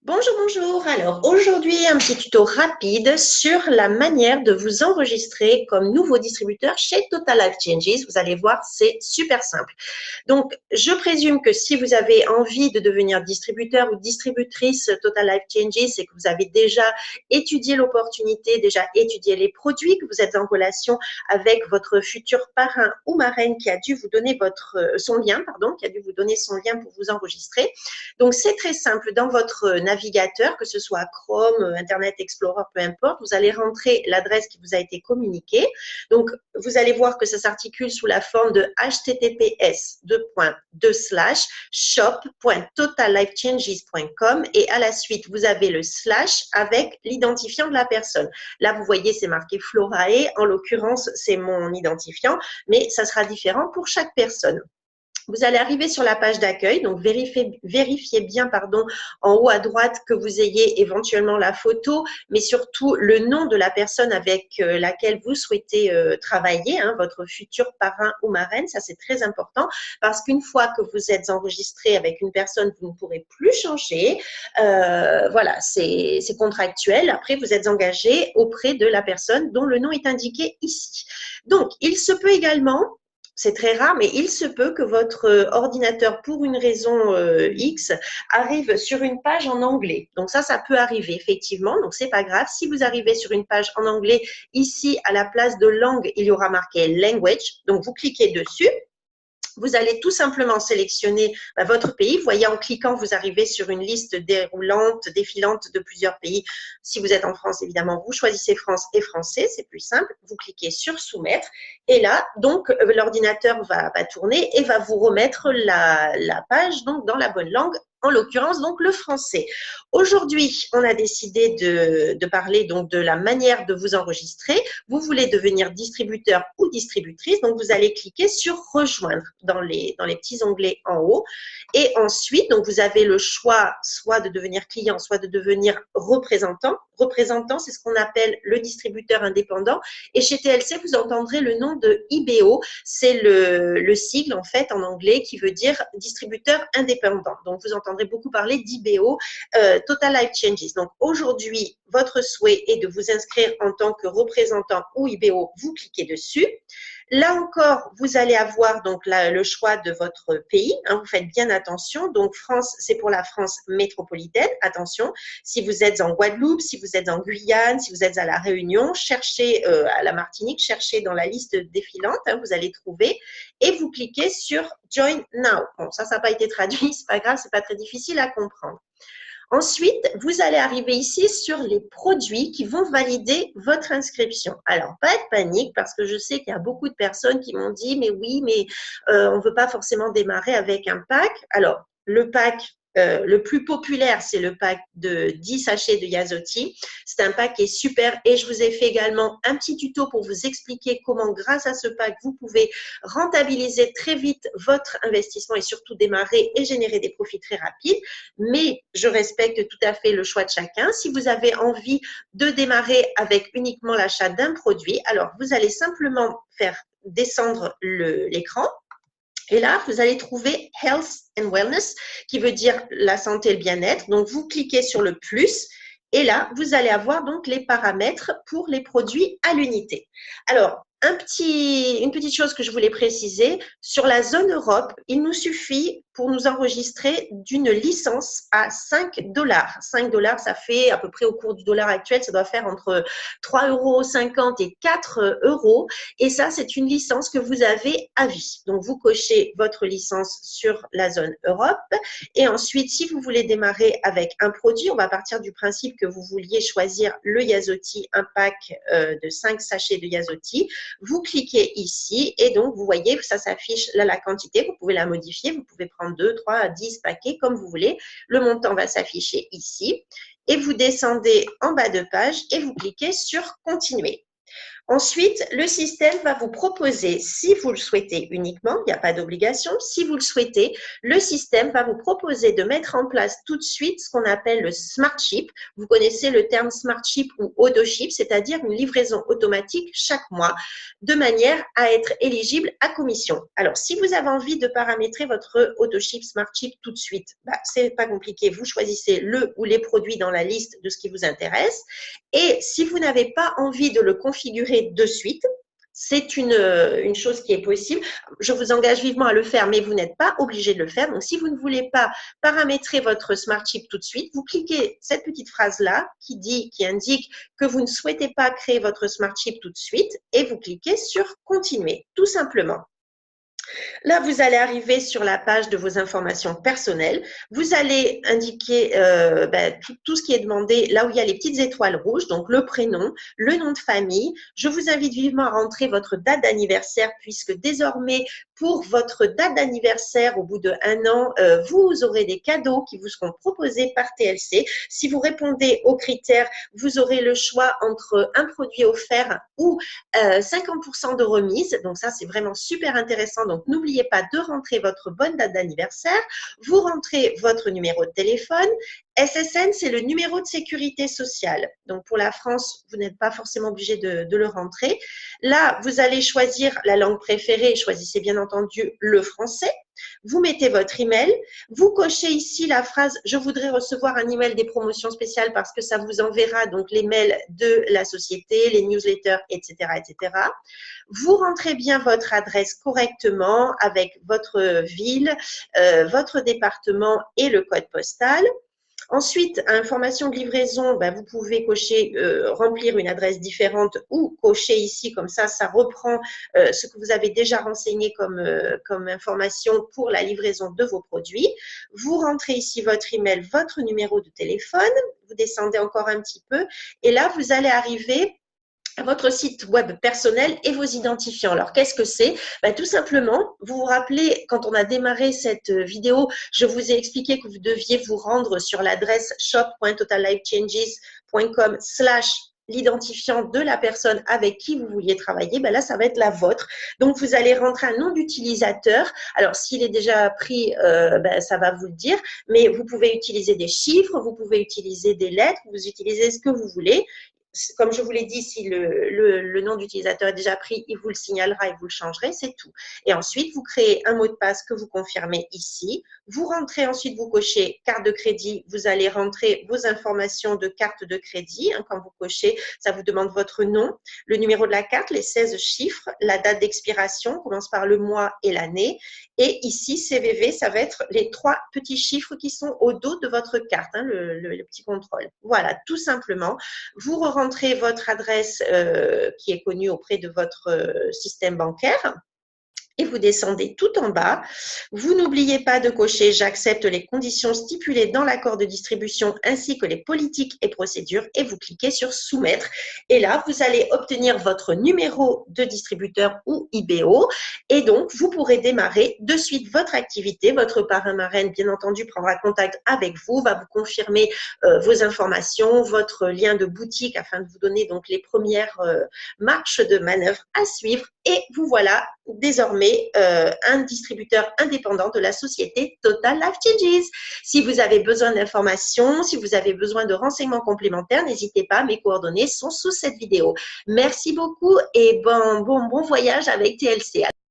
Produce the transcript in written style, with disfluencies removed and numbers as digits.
Bonjour, bonjour. Alors aujourd'hui, un petit tuto rapide sur la manière de vous enregistrer comme nouveau distributeur chez Total Life Changes. Vous allez voir, c'est super simple. Donc, je présume que si vous avez envie de devenir distributeur ou distributrice Total Life Changes et que vous avez déjà étudié l'opportunité, déjà étudié les produits, que vous êtes en relation avec votre futur parrain ou marraine qui a dû vous donner son lien, qui a dû vous donner son lien pour vous enregistrer. Donc, c'est très simple. Dans votre navigateur, que ce soit Chrome, Internet Explorer, peu importe, vous allez rentrer l'adresse qui vous a été communiquée. Donc, vous allez voir que ça s'articule sous la forme de https://shop.totallifechanges.com et à la suite, vous avez le slash avec l'identifiant de la personne. Là, vous voyez, c'est marqué Florae. En l'occurrence, c'est mon identifiant, mais ça sera différent pour chaque personne. Vous allez arriver sur la page d'accueil, donc vérifiez bien en haut à droite que vous ayez éventuellement la photo, mais surtout le nom de la personne avec laquelle vous souhaitez travailler, votre futur parrain ou marraine. Ça, c'est très important parce qu'une fois que vous êtes enregistré avec une personne, vous ne pourrez plus changer. Voilà, c'est contractuel. Après, vous êtes engagé auprès de la personne dont le nom est indiqué ici. Donc, il se peut également, c'est très rare, mais il se peut que votre ordinateur, pour une raison X, arrive sur une page en anglais. Donc ça peut arriver effectivement. Donc c'est pas grave. Si vous arrivez sur une page en anglais, ici à la place de langue, il y aura marqué language. Donc vous cliquez dessus. Vous allez tout simplement sélectionner votre pays. Vous voyez, en cliquant, vous arrivez sur une liste défilante de plusieurs pays. Si vous êtes en France, évidemment, vous choisissez France et français, c'est plus simple. Vous cliquez sur soumettre et là, donc, l'ordinateur va tourner et va vous remettre la page donc, dans la bonne langue, en l'occurrence donc le français. Aujourd'hui, on a décidé de parler donc de la manière de vous enregistrer. Vous voulez devenir distributeur ou distributrice, donc vous allez cliquer sur rejoindre dans les petits onglets en haut. Et ensuite, donc vous avez le choix soit de devenir client, soit de devenir représentant. Représentant, c'est ce qu'on appelle le distributeur indépendant. Et chez TLC, vous entendrez le nom de IBO. C'est le sigle, en fait, en anglais, qui veut dire distributeur indépendant. Donc, vous entendrez beaucoup parler d'IBO, Total Life Changes. Donc, aujourd'hui, votre souhait est de vous inscrire en tant que représentant ou IBO. Vous cliquez dessus. Là encore, vous allez avoir donc le choix de votre pays. Vous faites bien attention. Donc, France, c'est pour la France métropolitaine. Attention, si vous êtes en Guadeloupe, si vous êtes en Guyane, si vous êtes à La Réunion, cherchez à la Martinique, cherchez dans la liste défilante, vous allez trouver, et vous cliquez sur Join Now. Bon, ça n'a pas été traduit, c'est pas grave, c'est pas très difficile à comprendre. Ensuite, vous allez arriver ici sur les produits qui vont valider votre inscription. Alors, pas de panique parce que je sais qu'il y a beaucoup de personnes qui m'ont dit « mais oui, mais on ne veut pas forcément démarrer avec un pack ». Alors, le pack le plus populaire, c'est le pack de 10 sachets de Yazotti. C'est un pack qui est super et je vous ai fait également un petit tuto pour vous expliquer comment, grâce à ce pack, vous pouvez rentabiliser très vite votre investissement et surtout démarrer et générer des profits très rapides. Mais je respecte tout à fait le choix de chacun. Si vous avez envie de démarrer avec uniquement l'achat d'un produit, alors vous allez simplement faire descendre l'écran. Et là, vous allez trouver Health and Wellness, qui veut dire la santé et le bien-être. Donc, vous cliquez sur le plus et là, vous allez avoir donc les paramètres pour les produits à l'unité. Alors, une petite chose que je voulais préciser, sur la zone Europe, il nous suffit pour nous enregistrer d'une licence à 5 $. 5 $, ça fait à peu près au cours du dollar actuel, ça doit faire entre 3,50 € et 4 €. Et ça, c'est une licence que vous avez à vie. Donc, vous cochez votre licence sur la zone Europe. Et ensuite, si vous voulez démarrer avec un produit, on va partir du principe que vous vouliez choisir le Yazotti, un pack de 5 sachets de Yazotti. Vous cliquez ici et donc, vous voyez que ça s'affiche là la quantité. Vous pouvez la modifier. Vous pouvez prendre 2, 3, 10 paquets comme vous voulez. Le montant va s'afficher ici. Et vous descendez en bas de page et vous cliquez sur « Continuer ». Ensuite, le système va vous proposer, si vous le souhaitez uniquement, il n'y a pas d'obligation, si vous le souhaitez, le système va vous proposer de mettre en place tout de suite ce qu'on appelle le Smart Ship. Vous connaissez le terme Smart Ship ou Auto Ship, c'est-à-dire une livraison automatique chaque mois, de manière à être éligible à commission. Alors, si vous avez envie de paramétrer votre Auto Ship, Smart Ship tout de suite, c'est pas compliqué, vous choisissez le ou les produits dans la liste de ce qui vous intéresse. Et si vous n'avez pas envie de le configurer de suite, c'est une chose qui est possible. Je vous engage vivement à le faire, mais vous n'êtes pas obligé de le faire. Donc, si vous ne voulez pas paramétrer votre Smart Ship tout de suite, vous cliquez cette petite phrase-là qui indique que vous ne souhaitez pas créer votre Smart Ship tout de suite et vous cliquez sur « Continuer », tout simplement. Là, vous allez arriver sur la page de vos informations personnelles. Vous allez indiquer tout ce qui est demandé là où il y a les petites étoiles rouges, donc le prénom, le nom de famille. Je vous invite vivement à rentrer votre date d'anniversaire puisque désormais, pour votre date d'anniversaire, au bout d'1 an, vous aurez des cadeaux qui vous seront proposés par TLC. Si vous répondez aux critères, vous aurez le choix entre un produit offert ou 50% de remise. Donc ça, c'est vraiment super intéressant. Donc, n'oubliez pas de rentrer votre bonne date d'anniversaire. Vous rentrez votre numéro de téléphone. SSN, c'est le numéro de sécurité sociale. Donc, pour la France, vous n'êtes pas forcément obligé de le rentrer. Là, vous allez choisir la langue préférée. Choisissez bien entendu le français. Vous mettez votre email, vous cochez ici la phrase « Je voudrais recevoir un email des promotions spéciales » parce que ça vous enverra donc les mails de la société, les newsletters, etc., etc. Vous rentrez bien votre adresse correctement avec votre ville, votre département et le code postal. Ensuite, information de livraison, vous pouvez cocher, remplir une adresse différente ou cocher ici, comme ça reprend ce que vous avez déjà renseigné comme information pour la livraison de vos produits. Vous rentrez ici votre email, votre numéro de téléphone, vous descendez encore un petit peu et là, vous allez arriver à votre site web personnel et vos identifiants. Alors, qu'est-ce que c'est? Tout simplement, vous vous rappelez, quand on a démarré cette vidéo, je vous ai expliqué que vous deviez vous rendre sur l'adresse shop.totallifechanges.com/ l'identifiant de la personne avec qui vous vouliez travailler, là, ça va être la vôtre. Donc, vous allez rentrer un nom d'utilisateur. Alors, s'il est déjà pris, ça va vous le dire, mais vous pouvez utiliser des chiffres, vous pouvez utiliser des lettres, vous utilisez ce que vous voulez. Comme je vous l'ai dit, si le nom d'utilisateur est déjà pris, il vous le signalera et vous le changerez, c'est tout. Et ensuite, vous créez un mot de passe que vous confirmez ici. Vous rentrez ensuite, vous cochez carte de crédit. Vous allez rentrer vos informations de carte de crédit. Quand vous cochez, ça vous demande votre nom, le numéro de la carte, les 16 chiffres, la date d'expiration, commence par le mois et l'année. Et ici, CVV, ça va être les 3 petits chiffres qui sont au dos de votre carte, le petit contrôle. Voilà, tout simplement. Vous rentrez votre adresse qui est connue auprès de votre système bancaire. Et vous descendez tout en bas. Vous n'oubliez pas de cocher « J'accepte les conditions stipulées dans l'accord de distribution ainsi que les politiques et procédures » et vous cliquez sur « Soumettre ». Et là, vous allez obtenir votre numéro de distributeur ou IBO et donc, vous pourrez démarrer de suite votre activité. Votre parrain-marraine, bien entendu, prendra contact avec vous, va vous confirmer vos informations, votre lien de boutique afin de vous donner donc les premières marches de manœuvre à suivre. Et vous voilà désormais un distributeur indépendant de la société Total Life Changes. Si vous avez besoin d'informations, si vous avez besoin de renseignements complémentaires, n'hésitez pas, mes coordonnées sont sous cette vidéo. Merci beaucoup et bon voyage avec TLC.